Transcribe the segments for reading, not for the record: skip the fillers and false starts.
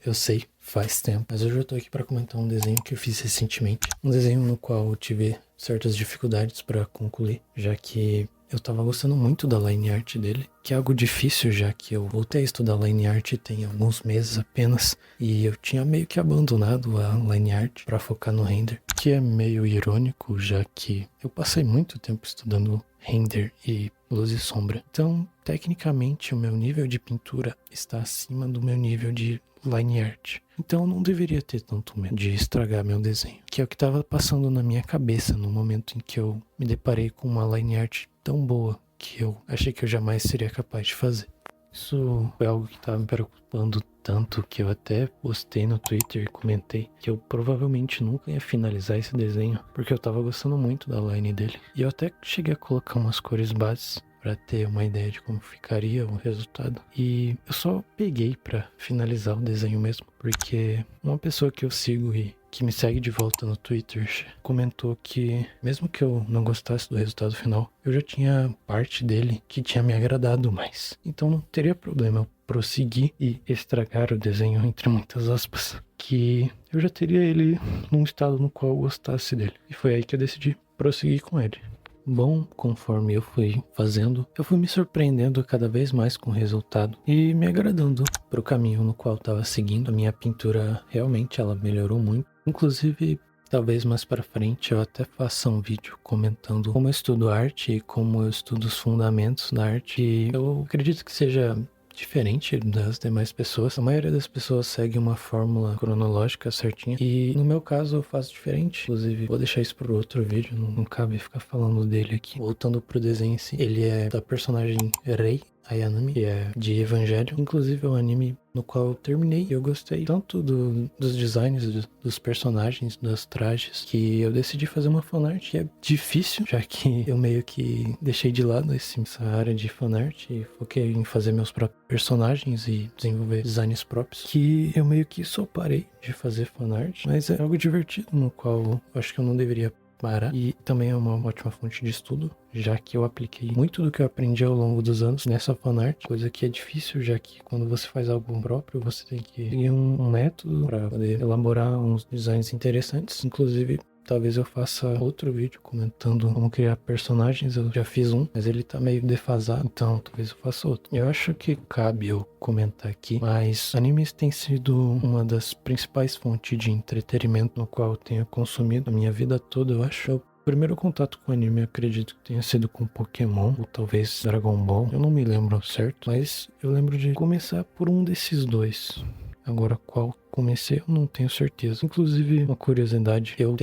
Eu sei, faz tempo, mas hoje eu tô aqui para comentar um desenho que eu fiz recentemente. Um desenho no qual eu tive certas dificuldades para concluir, já que eu tava gostando muito da line art dele, que é algo difícil, já que eu voltei a estudar line art tem alguns meses apenas, e eu tinha meio que abandonado a line art para focar no render, que é meio irônico, já que eu passei muito tempo estudando render e luz e sombra. Então, tecnicamente, o meu nível de pintura está acima do meu nível de line art. Então eu não deveria ter tanto medo de estragar meu desenho, que é o que estava passando na minha cabeça no momento em que eu me deparei com uma line art tão boa que eu achei que eu jamais seria capaz de fazer. Isso foi algo que estava me preocupando tanto que eu até postei no Twitter e comentei que eu provavelmente nunca ia finalizar esse desenho, porque eu estava gostando muito da line dele. E eu até cheguei a colocar umas cores bases para ter uma ideia de como ficaria o resultado. E eu só peguei para finalizar o desenho mesmo, porque uma pessoa que eu sigo e que me segue de volta no Twitter comentou que mesmo que eu não gostasse do resultado final, eu já tinha parte dele que tinha me agradado mais. Então não teria problema eu prosseguir e estragar o desenho, entre muitas aspas, que eu já teria ele num estado no qual eu gostasse dele. E foi aí que eu decidi prosseguir com ele. Bom, conforme eu fui fazendo, eu fui me surpreendendo cada vez mais com o resultado e me agradando pro caminho no qual estava seguindo. A minha pintura realmente ela melhorou muito. Inclusive, talvez mais para frente eu até faça um vídeo comentando como eu estudo arte e como eu estudo os fundamentos da arte. E eu acredito que seja diferente das demais pessoas. A maioria das pessoas segue uma fórmula cronológica certinha. E no meu caso eu faço diferente. Inclusive, vou deixar isso para outro vídeo. Não cabe ficar falando dele aqui. Voltando pro desenho em si. Ele é da personagem Rei Ayanami, que é de Evangelho. Inclusive é um anime no qual eu terminei e eu gostei tanto dos designs dos personagens, dos trajes, que eu decidi fazer uma fanart. E é difícil, já que eu meio que deixei de lado essa área de fanart e foquei em fazer meus próprios personagens e desenvolver designs próprios, que eu meio que só parei de fazer fanart, mas é algo divertido no qual eu acho que eu não deveria parar, e também é uma ótima fonte de estudo, já que eu apliquei muito do que eu aprendi ao longo dos anos nessa fanart, coisa que é difícil, já que quando você faz algo próprio, você tem que seguir um método para poder elaborar uns designs interessantes. Inclusive, talvez eu faça outro vídeo comentando como criar personagens. Eu já fiz um, mas ele tá meio defasado, então talvez eu faça outro. Eu acho que cabe eu comentar aqui, mas animes tem sido uma das principais fontes de entretenimento no qual eu tenho consumido a minha vida toda, eu acho. O primeiro contato com anime, eu acredito que tenha sido com Pokémon, ou talvez Dragon Ball. Eu não me lembro certo, mas eu lembro de começar por um desses dois. Agora, qual comecei, eu não tenho certeza. Inclusive, uma curiosidade, eu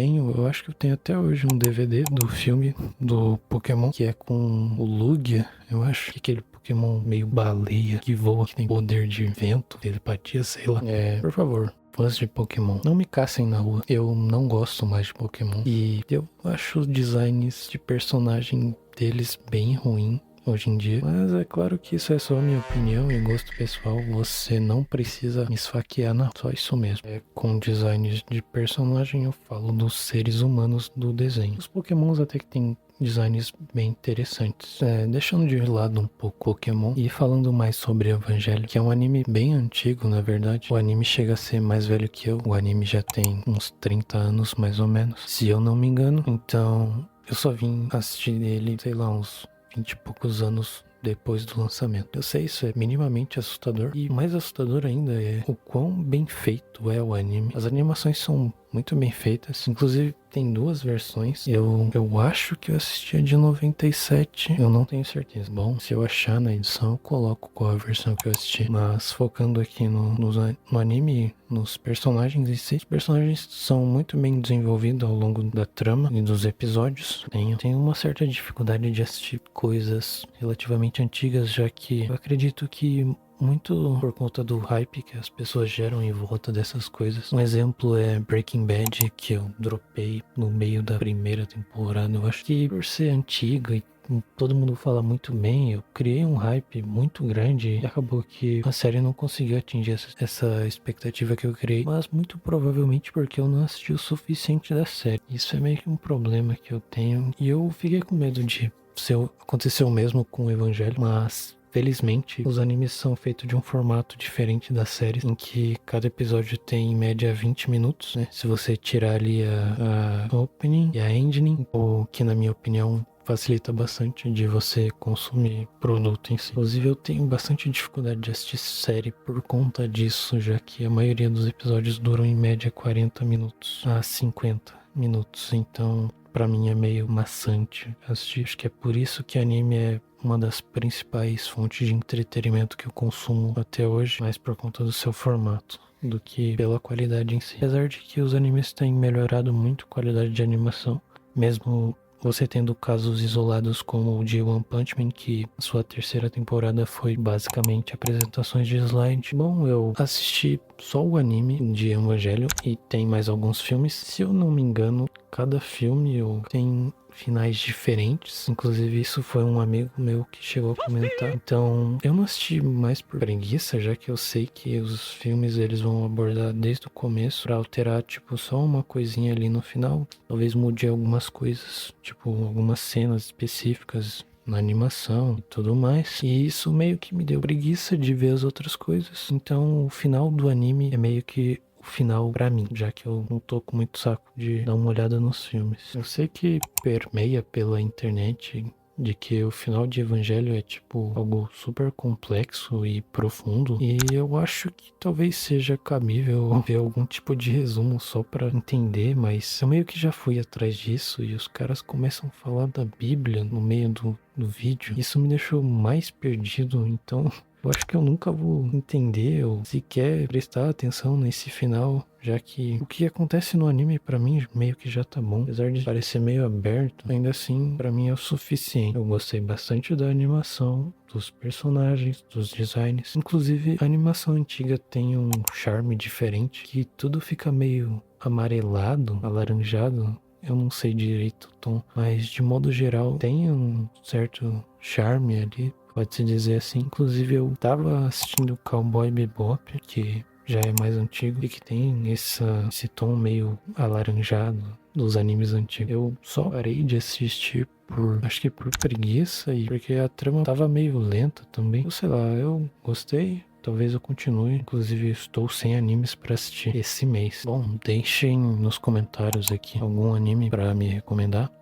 acho que eu tenho até hoje um DVD do filme do Pokémon, que é com o Lugia, eu acho, que é aquele Pokémon meio baleia, que voa, que tem poder de vento, telepatia, sei lá. Por favor, fãs de Pokémon, não me caçem na rua. Eu não gosto mais de Pokémon. E eu acho os designs de personagem deles bem ruim hoje em dia, mas é claro que isso é só a minha opinião e gosto pessoal. Você não precisa me esfaquear, não, só isso mesmo. Com designs de personagem eu falo dos seres humanos do desenho. Os Pokémons até que tem designs bem interessantes. Deixando de lado um pouco Pokémon e falando mais sobre Evangelho, que é um anime bem antigo, na verdade. O anime chega a ser mais velho que eu. O anime já tem uns 30 anos, mais ou menos, se eu não me engano. Então, eu só vim assistir ele, sei lá, uns 20 e poucos anos depois do lançamento. Eu sei, isso é minimamente assustador. E mais assustador ainda é o quão bem feito é o anime. As animações são muito bem feitas. Inclusive, tem duas versões. Eu acho que eu assisti a de 97. Eu não tenho certeza. Bom, se eu achar na edição, eu coloco qual a versão que eu assisti. Mas focando aqui no anime, nos personagens em si. Os personagens são muito bem desenvolvidos ao longo da trama e dos episódios. Tenho uma certa dificuldade de assistir coisas relativamente antigas, já que eu acredito que muito por conta do hype que as pessoas geram em volta dessas coisas. Um exemplo é Breaking Bad, que eu dropei no meio da primeira temporada. Eu acho que por ser antiga e todo mundo fala muito bem, eu criei um hype muito grande e acabou que a série não conseguiu atingir essa expectativa que eu criei, mas muito provavelmente porque eu não assisti o suficiente da série. Isso é meio que um problema que eu tenho e eu fiquei com medo de acontecer o mesmo com o Evangelho, mas felizmente, os animes são feitos de um formato diferente das séries, em que cada episódio tem em média 20 minutos, né? Se você tirar ali a opening e a ending, o que na minha opinião facilita bastante de você consumir produto em si. Inclusive eu tenho bastante dificuldade de assistir série por conta disso, já que a maioria dos episódios duram em média 40 minutos a 50 minutos, então pra mim é meio maçante assistir. Acho que é por isso que anime é uma das principais fontes de entretenimento que eu consumo até hoje, mais por conta do seu formato do que pela qualidade em si. Apesar de que os animes têm melhorado muito a qualidade de animação, mesmo você tendo casos isolados como o de One Punch Man, que sua terceira temporada foi basicamente apresentações de slide. Bom, eu assisti só o anime de Evangelho e tem mais alguns filmes. Se eu não me engano, cada filme tem finais diferentes. Inclusive, isso foi um amigo meu que chegou a comentar. Então, eu não assisti mais por preguiça, já que eu sei que os filmes eles vão abordar desde o começo pra alterar, tipo, só uma coisinha ali no final. Talvez mude algumas coisas, tipo, algumas cenas específicas na animação e tudo mais. E isso meio que me deu preguiça de ver as outras coisas. Então, o final do anime é meio que o final pra mim, já que eu não tô com muito saco de dar uma olhada nos filmes. Eu sei que permeia pela internet de que o final de Evangelho é tipo algo super complexo e profundo, e eu acho que talvez seja cabível ver algum tipo de resumo só pra entender, mas eu meio que já fui atrás disso e os caras começam a falar da Bíblia no meio do vídeo. Isso me deixou mais perdido, então eu acho que eu nunca vou entender ou sequer prestar atenção nesse final, já que o que acontece no anime pra mim meio que já tá bom. Apesar de parecer meio aberto, ainda assim pra mim é o suficiente. Eu gostei bastante da animação, dos personagens, dos designs. Inclusive a animação antiga tem um charme diferente, que tudo fica meio amarelado, alaranjado. Eu não sei direito o tom, mas de modo geral tem um certo charme ali, pode-se dizer assim. Inclusive eu tava assistindo Cowboy Bebop, que já é mais antigo e que tem esse tom meio alaranjado dos animes antigos. Eu só parei de assistir acho que por preguiça e porque a trama tava meio lenta também. Ou sei lá, eu gostei. Talvez eu continue. Inclusive, estou sem animes pra assistir esse mês. Bom, deixem nos comentários aqui algum anime pra me recomendar.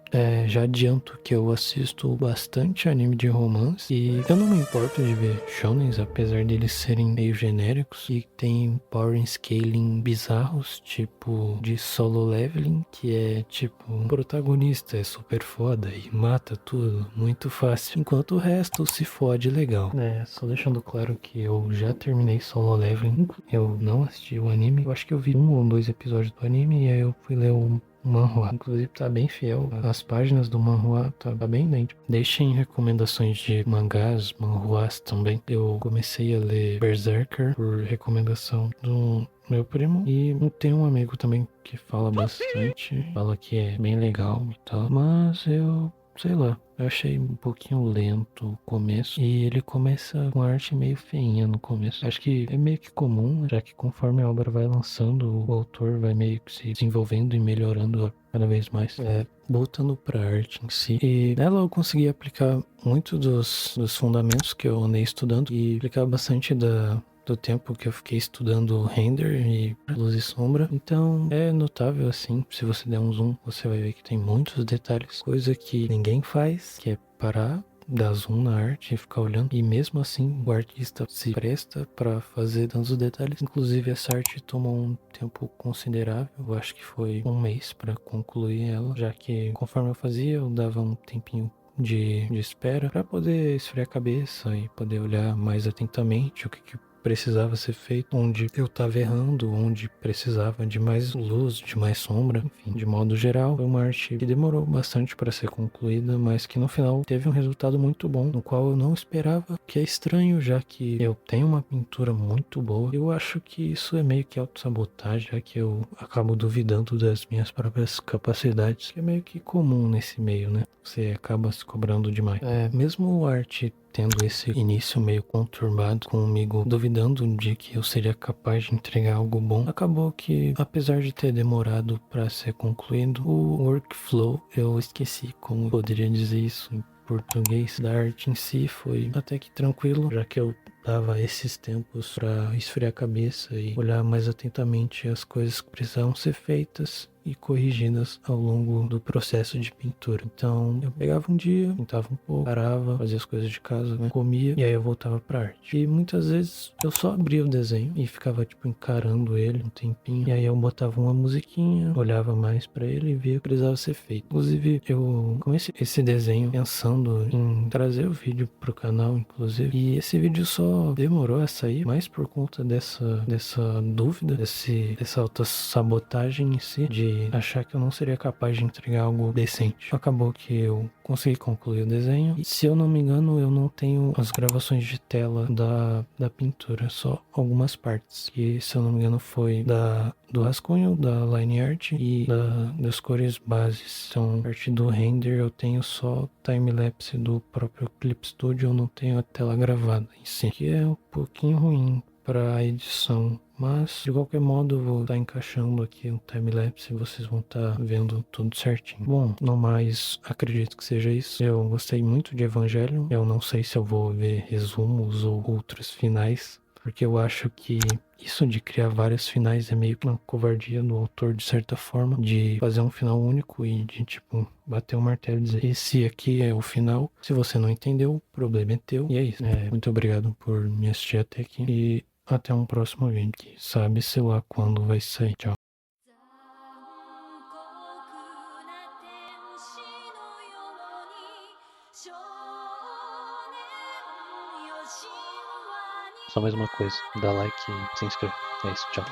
Já adianto que eu assisto bastante anime de romance e eu não me importo de ver shonens, apesar deles serem meio genéricos e tem power scaling bizarros, tipo de Solo Leveling, que é tipo, o protagonista é super foda e mata tudo muito fácil, enquanto o resto se fode legal. Só deixando claro que eu já terminei Solo Leveling, eu não assisti o anime, eu acho que eu vi 1 ou 2 episódios do anime e aí eu fui ler o manhwa. Inclusive tá bem fiel. As páginas do manhwa tá bem idêntico. Deixem recomendações de mangás, manhwas também. Eu comecei a ler Berserker por recomendação do meu primo. E tem um amigo também que fala bastante. Fala que é bem legal e tal. Mas eu sei lá, eu achei um pouquinho lento o começo. E ele começa com a arte meio feinha no começo. Acho que é meio que comum, já que conforme a obra vai lançando, o autor vai meio que se desenvolvendo e melhorando cada vez mais. Voltando pra arte em si. E nela eu consegui aplicar muito dos fundamentos que eu andei estudando. E aplicar bastante do tempo que eu fiquei estudando render e luz e sombra. Então é notável assim, se você der um zoom, você vai ver que tem muitos detalhes, coisa que ninguém faz, que é parar, dar zoom na arte e ficar olhando. E mesmo assim o artista se presta para fazer tantos detalhes. Inclusive essa arte tomou um tempo considerável, eu acho que foi 1 mês para concluir ela, já que conforme eu fazia eu dava um tempinho de espera para poder esfriar a cabeça e poder olhar mais atentamente o que precisava ser feito, onde eu estava errando, onde precisava de mais luz, de mais sombra, enfim, de modo geral, foi uma arte que demorou bastante para ser concluída, mas que no final teve um resultado muito bom, no qual eu não esperava, que é estranho, já que eu tenho uma pintura muito boa. Eu acho que isso é meio que autossabotagem, já que eu acabo duvidando das minhas próprias capacidades, que é meio que comum nesse meio, né? Você acaba se cobrando demais. Mesmo a arte tendo esse início meio conturbado, comigo duvidando de que eu seria capaz de entregar algo bom, acabou que, apesar de ter demorado para ser concluído, o workflow, eu esqueci como poderia dizer isso em português da arte em si foi até que tranquilo, já que eu dava esses tempos para esfriar a cabeça e olhar mais atentamente as coisas que precisavam ser feitas e corrigidas ao longo do processo de pintura. Então eu pegava um dia, pintava um pouco, parava, fazia as coisas de casa, né? Comia e aí eu voltava pra arte. E muitas vezes eu só abria o desenho e ficava tipo encarando ele um tempinho. E aí eu botava uma musiquinha, olhava mais pra ele e via o que precisava ser feito. Inclusive eu comecei esse desenho pensando em trazer o vídeo pro canal, inclusive. E esse vídeo só demorou a sair mais por conta dessa dúvida, dessa autossabotagem em si, de achar que eu não seria capaz de entregar algo decente. Acabou que eu consegui concluir o desenho. E se eu não me engano, eu não tenho as gravações de tela da pintura, só algumas partes. Que, se eu não me engano, foi do rascunho, da line art e das cores bases. Então, a partir do render eu tenho só time-lapse do próprio Clip Studio, eu não tenho a tela gravada em si, que é um pouquinho ruim para a edição. Mas, de qualquer modo, eu vou estar encaixando aqui um time-lapse e vocês vão estar vendo tudo certinho. Bom, no mais, acredito que seja isso. Eu gostei muito de Evangelion. Eu não sei se eu vou ver resumos ou outros finais, porque eu acho que isso de criar vários finais é meio que uma covardia do autor, de certa forma, de fazer um final único e de, tipo, bater o martelo e dizer: esse aqui é o final. Se você não entendeu, o problema é teu. E é isso. Muito obrigado por me assistir até aqui. E até um próximo vídeo, que sabe-se lá quando vai sair. Tchau. Só mais uma coisa, dá like e se inscreve. É isso, tchau.